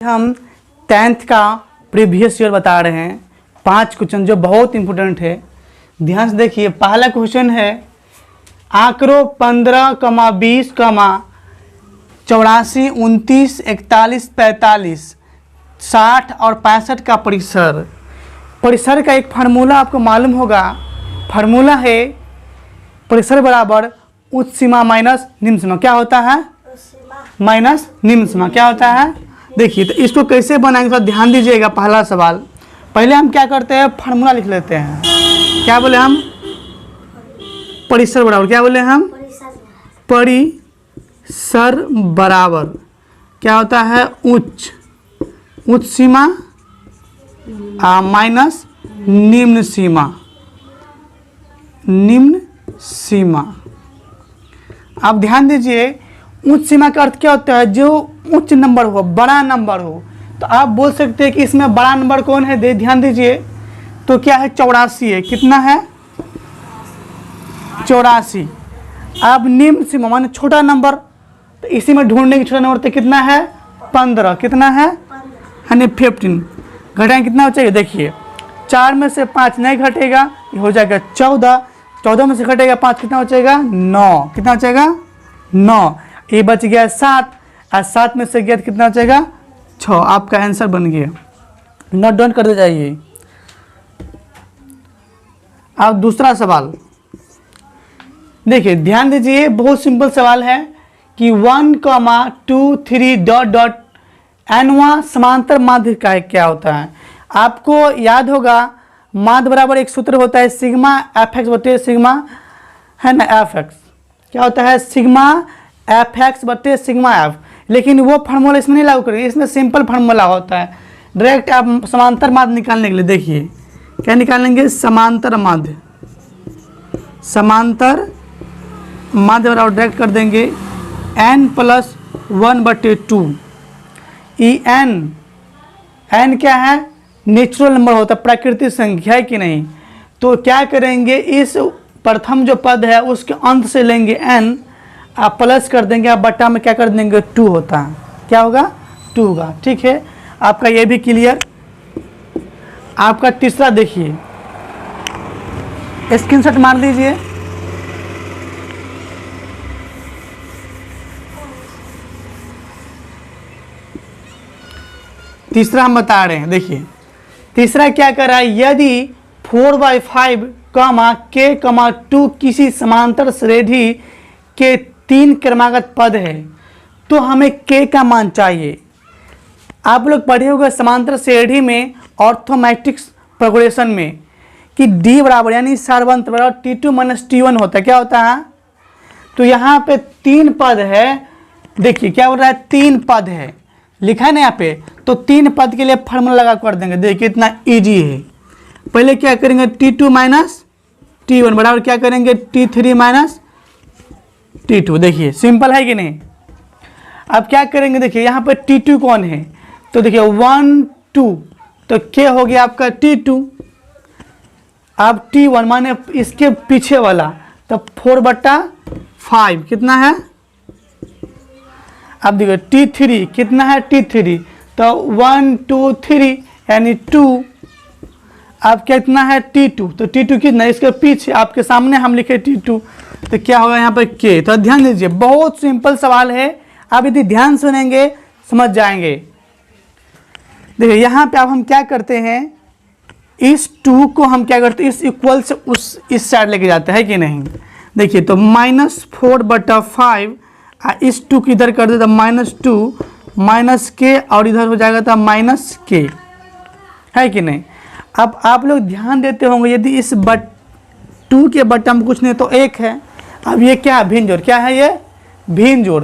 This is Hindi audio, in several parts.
हम 10th का प्रीवियस ईयर बता रहे हैं 5 क्वेश्चन जो बहुत इंपॉर्टेंट है। ध्यान से देखिए, पहला क्वेश्चन है आंकड़ों 15, 20, 84, 29, 41, 45, 60 और 65 का परिसर का एक फार्मूला आपको मालूम होगा। फार्मूला है परिसर बराबर उच्च सीमा माइनस निम्न सीमा। क्या होता है? माइनस निम्न सीमा। क्या होता है? देखिए, तो इसको कैसे बनाएंगे थोड़ा ध्यान दीजिएगा। पहला सवाल, पहले हम क्या करते हैं, फार्मूला लिख लेते हैं। क्या बोले हम? परिसर बराबर, क्या बोले हम? परिसर बराबर क्या होता है? उच्च सीमा माइनस निम्न सीमा। आप ध्यान दीजिए, उच्च सीमा का अर्थ क्या होता है? जो उच्च नंबर हो, बड़ा नंबर हो। तो आप बोल सकते हैं कि इसमें बड़ा नंबर कौन है? ध्यान दीजिए, तो क्या है? 84 है। कितना है? 84। अब निम्न सीमा माने छोटा नंबर, तो इसी में ढूंढने की छोटा नंबर तो कितना है? 15। कितना है? यानी 15। घटाएं कितना हो चाहिए? देखिए, 4 में से 5 नहीं घटेगा, ये हो जाएगा 14। 14 में से घटेगा 5, कितना हो जाएगा? 9। कितना हो जाएगा? 9। ये बच गया 7, और 7 में से गया तो कितना हो जाएगा? 6। आपका आंसर बन गया। नोट डाउन करते जाइए। अब दूसरा सवाल देखिए, ध्यान दीजिए, बहुत सिंपल सवाल है कि 1, 2, 3 ... एनवा समांतर माध्य का क्या होता है? आपको याद होगा, माध्य बराबर एक सूत्र होता है सिग्मा एफ एक्स बटे सिग्मा, है ना, एफ एक्स। क्या होता है? सिग्मा एफ एक्स बटे सिग्मा एफ। लेकिन वो फार्मूला इसमें नहीं लागू करेंगे, इसमें सिंपल फार्मूला होता है। डायरेक्ट आप समांतर माध्य निकालने के लिए देखिए क्या निकालेंगे? समांतर माध्य बराबर डायरेक्ट कर देंगे n+1/2। n क्या है? नेचुरल नंबर होता है, प्राकृतिक संख्या है कि नहीं। तो क्या करेंगे, इस प्रथम जो पद है उसके अंत से लेंगे n, आप प्लस कर देंगे, आप बट्टा में क्या कर देंगे? 2 होता है। क्या होगा? 2 होगा। ठीक है, आपका ये भी क्लियर। आपका तीसरा देखिए, स्क्रीनशॉट मार लीजिए। तीसरा हम बता रहे हैं, देखिए तीसरा क्या कर रहा है? यदि 4/5, k, 2 किसी समांतर श्रेणी के 3 क्रमागत पद है तो हमें k का मान चाहिए। आप लोग पढ़े होंगे समांतर श्रेणी में ऑर्थोमेटिक्स प्रोग्रेशन में कि d बराबर यानी सारवंत बराबर T2 - T1 होता है। क्या होता है? तो यहाँ पे 3 पद है। देखिए क्या बोल रहा है? 3 पद है, लिखा है ना यहाँ पे। तो 3 पद के लिए फार्मूला लगा कर देंगे। देखिए इतना इजी है। पहले क्या करेंगे? T2 - T1 बराबर क्या करेंगे? T3 - T2। देखिए सिंपल है कि नहीं। अब क्या करेंगे? देखिए यहाँ पे T2 कौन है? तो देखिए 1, 2, तो क्या हो गया आपका? T2। अब T1 माने इसके पीछे वाला, तो 4/5 कितना है? अब देखिए T3 कितना है? T3 तो 1, 2, 3 यानी 2। अब कितना है? T2, तो T2 कितना? इसके पीछे, आपके सामने हम लिखे T2, तो क्या होगा यहाँ पर? K। तो ध्यान दीजिए, बहुत सिंपल सवाल है। आप यदि ध्यान सुनेंगे समझ जाएंगे। देखिए यहाँ पे अब हम क्या करते हैं, इस 2 को हम क्या करते हैं? इस इक्वल से इस साइड लेके जाते हैं कि नहीं। देखिए तो -4/5, इस 2 की इधर कर दे तो -2 -k, और इधर हो जाएगा तो -k, है कि नहीं। अब आप लोग ध्यान देते होंगे, यदि इस 2 के बट्टा में कुछ नहीं तो 1 है। अब ये क्या है? भिन्न जोड़। क्या है ये? भिन्न जोड़।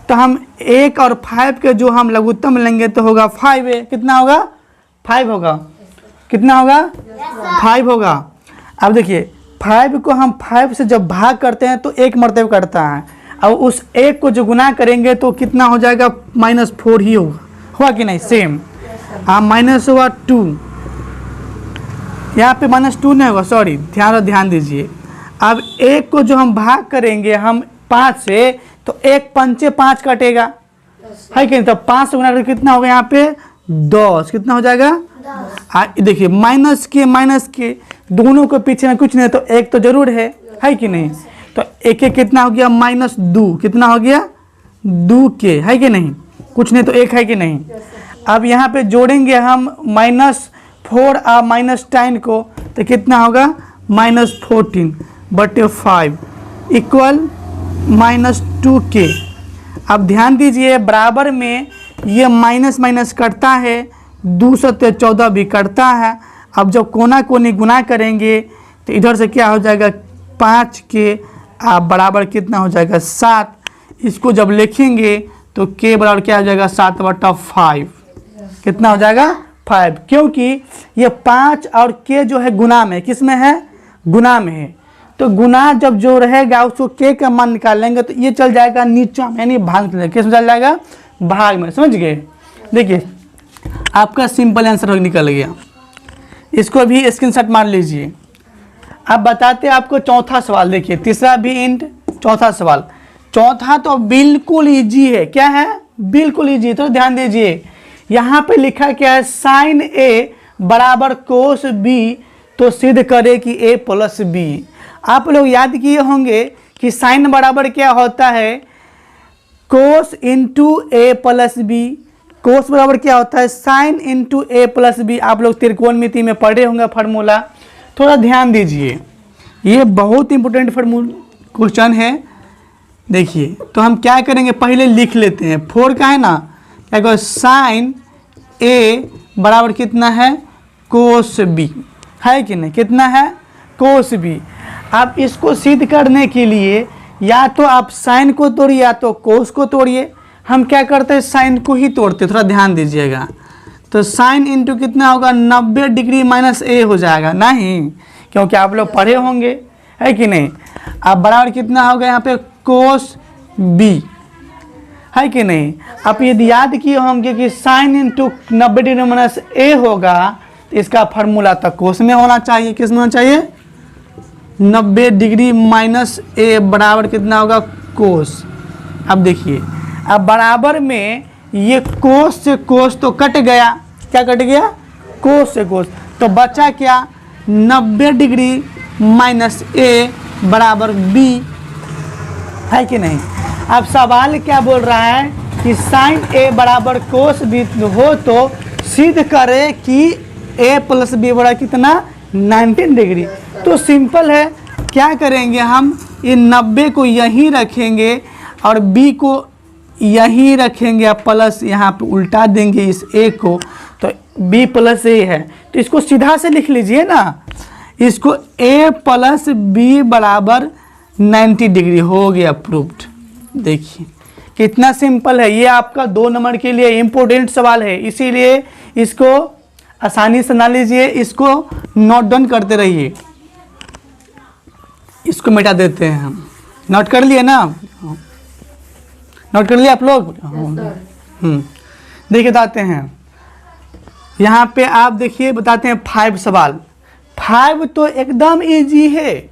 तो हम 1 और 5 के जो हम लघुत्तम लेंगे तो होगा 5 है। कितना होगा? 5 होगा। कितना होगा? 5 होगा। अब देखिए 5 को हम 5 से जब भाग करते हैं तो 1 मरतबा करता है। अब उस 1 को जो गुना करेंगे तो कितना हो जाएगा? -4 ही होगा। हुआ कि नहीं? सेम। माइनस हुआ 2, यहाँ पे -2 नहीं होगा, सॉरी, ध्यान दीजिए। अब 1 को जो हम भाग करेंगे हम 5 से, तो 1 पंचे 5 कटेगा, है कि नहीं। तो 5 से गुना करके कितना होगा यहाँ पे 10, कितना हो जाएगा 10। देखिए माइनस के दोनों के पीछे में कुछ नहीं तो एक तो जरूर है कि नहीं। तो एक कितना हो गया -2, कितना हो गया 2 के, है कि नहीं, कुछ नहीं तो एक, है कि नहीं। अब यहाँ पे जोड़ेंगे हम -4 और -10 को, तो कितना होगा -14/5 इक्वल -2k। अब ध्यान दीजिए बराबर में ये माइनस कटता है, 2 से 14 भी कटता है। अब जब कोना कोनी गुना करेंगे तो इधर से क्या हो जाएगा 5k, आप बराबर कितना हो जाएगा 7। इसको जब लिखेंगे तो k बराबर क्या हो जाएगा 7/5, कितना हो जाएगा 5, क्योंकि ये 5 और k जो है गुना में, किस में है, गुना में है। तो गुना जब जो रहेगा उसको k का मान निकालेंगे तो ये चल जाएगा नीचा में, यानी भाग में, किस में चल जाएगा भाग में, समझ गए। देखिए आपका सिंपल आंसर निकल गया, इसको भी स्क्रीनशॉट मार लीजिए। अब बताते हैं आपको चौथा सवाल। देखिए तीसरा भी इंट, चौथा सवाल। चौथा तो बिल्कुल इजी है, क्या है, बिल्कुल इजी। तो ध्यान दीजिए यहाँ पे लिखा क्या है, साइन ए बराबर कोस बी, तो सिद्ध करे कि a + b। आप लोग याद किए होंगे कि साइन बराबर क्या होता है, कोस इंटू a + b। कोस बराबर क्या होता है, साइन इंटू a + b। आप लोग त्रिकोणमिति में पढ़े होंगे फार्मूला, थोड़ा ध्यान दीजिए, ये बहुत इंपॉर्टेंट क्वेश्चन है। देखिए तो हम क्या करेंगे, पहले लिख लेते हैं, 4 का है ना, क्या कहो साइन ए बराबर कितना है कोस बी, है कि नहीं, कितना है कोस बी। आप इसको सिद्ध करने के लिए या तो आप साइन को तोड़िए या तो कोस को तोड़िए। हम क्या करते हैं, साइन को ही तोड़ते, थोड़ा ध्यान दीजिएगा। तो साइन इंटू कितना होगा 90 डिग्री माइनस ए हो जाएगा, नहीं, क्योंकि आप लोग पढ़े होंगे, है कि नहीं। अब बराबर कितना होगा यहाँ पे कोस बी, है कि नहीं। आप यदि याद किए होंगे कि साइन इंटू 90 डिग्री माइनस ए होगा, तो इसका फार्मूला तो कोस में होना चाहिए, किस में होना चाहिए 90 डिग्री माइनस ए बराबर कितना होगा कोस। अब देखिए अब बराबर में ये कोस से कोस तो कट गया, क्या कट गया, कोस से कोस, तो बचा क्या 90 डिग्री माइनस ए बराबर बी, है कि नहीं। अब सवाल क्या बोल रहा है कि साइन ए बराबर कोस बी हो तो सिद्ध करे कि a + b बड़ा कितना 19 डिग्री। तो सिंपल है, क्या करेंगे हम, ये 90 को यहीं रखेंगे और b को यहीं रखेंगे, आप प्लस यहाँ पे उल्टा देंगे इस a को, तो b + a है, तो इसको सीधा से लिख लीजिए ना, इसको a + b बराबर 90 डिग्री हो गया, प्रूव्ड। देखिए कितना सिंपल है, ये आपका 2 नंबर के लिए इम्पोर्टेंट सवाल है, इसीलिए इसको आसानी से ना लीजिए, इसको नोट डाउन करते रहिए। इसको मिटा देते हैं हम, नोट कर लिए ना, नोट कर लिए आप लोग। देखिए बताते हैं यहाँ पे, आप देखिए बताते हैं 5 सवाल। 5 तो एकदम इजी है,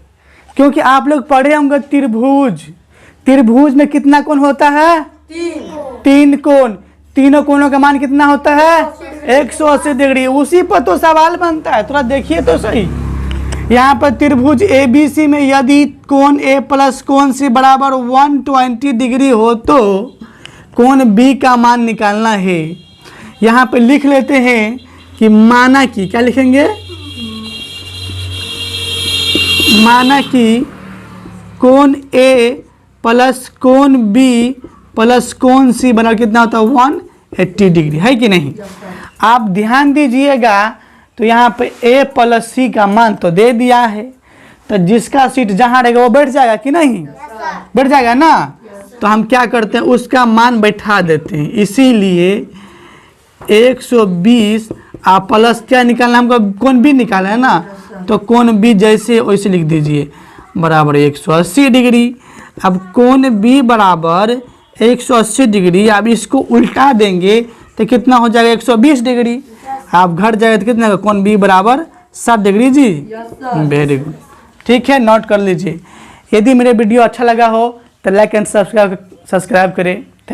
क्योंकि आप लोग पढ़े होंगे त्रिभुज। त्रिभुज में कितना कोण होता है, 3 कोण, तीनों कोणों का मान कितना होता है 180 डिग्री, उसी पर तो सवाल बनता है। थोड़ा देखिए तो सही, यहाँ पर त्रिभुज ABC में यदि कोण A + कोण C बराबर 120 डिग्री हो तो कोण B का मान निकालना है। यहाँ पे लिख लेते हैं कि माना कि, क्या लिखेंगे, माना कि कोण A + कोण B + कोण C बराबर कितना होता है 180 डिग्री, है कि नहीं। आप ध्यान दीजिएगा तो यहाँ पे A + C का मान तो दे दिया है, तो जिसका सीट जहाँ रहेगा वो बैठ जाएगा कि नहीं, बैठ जाएगा ना। तो हम क्या करते हैं, उसका मान बैठा देते हैं, इसीलिए 120 आप प्लस क्या निकालना, हमको कोण B निकाला है ना, तो कोण B जैसे वैसे लिख दीजिए बराबर 180 डिग्री। अब कोण B बराबर 180 डिग्री, अब इसको उल्टा देंगे तो कितना हो जाएगा 120 डिग्री। आप घर जाएगा तो कितना, कोण B बराबर 60 डिग्री जी। वेरी गुड, ठीक है, नोट कर लीजिए। यदि मेरे वीडियो अच्छा लगा हो तो लाइक एंड सब्सक्राइब करें।